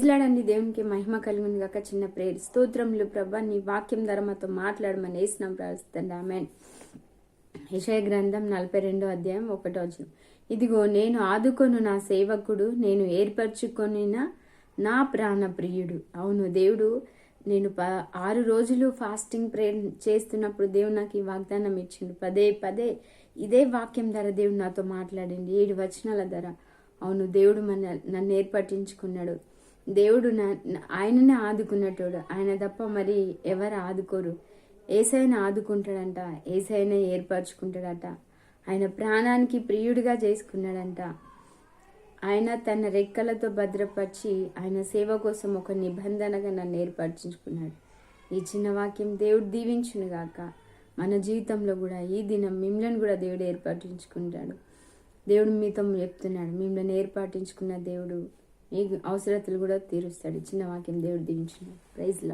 ప్రైజ్లాడండి. దేవునికి మహిమ కలిగింది కాక చిన్న ప్రేయర్. స్తోత్రములు ప్రభా, నీ వాక్యం ద్వారా మాతో మాట్లాడమని వేసినాం ప్రార్థిస్తుంది. ఆమేన్. యెషయా గ్రంథం 42వ అధ్యాయం 1వ వచనం. ఇదిగో నేను ఆదుకొను నా సేవకుడు, నేను ఏర్పరచుకొనిన నా ప్రాణ ప్రియుడు. అవును, దేవుడు నేను 6 రోజులు ఫాస్టింగ్ ప్రేయర్ చేస్తున్నప్పుడు దేవుడు నాకు ఈ వాగ్దానం ఇచ్చిండు. పదే పదే ఇదే వాక్యం ద్వారా దేవుడు నాతో మాట్లాడింది, 7 వచనాల ద్వారా. అవును, దేవుడు నన్ను ఏర్పటించుకున్నాడు. దేవుడు ఆయననే ఆదుకున్నట్టు, ఆయన తప్ప మరి ఎవరు ఆదుకోరు. ఏసైనా ఆదుకుంటాడంట, ఏసైనా ఏర్పరచుకుంటాడట, ఆయన ప్రాణానికి ప్రియుడిగా చేసుకున్నాడంట. ఆయన తన రెక్కలతో భద్రపరిచి ఆయన సేవ కోసం ఒక నిబంధనగా నన్ను ఏర్పరచుకున్నాడు. ఈ చిన్న వాక్యం దేవుడు దీవించును గాక. మన జీవితంలో కూడా ఈ దినం మిమ్మల్ని కూడా దేవుడు ఏర్పరచుకుంటాడు. దేవుడు మీతో చెప్తున్నాడు, మిమ్మల్ని ఏర్పాటించుకున్న దేవుడు మీ అవసరతలు కూడా తీరుస్తాడు. చిన్న వాక్యం దేవుడు దీవించును. Praise lord.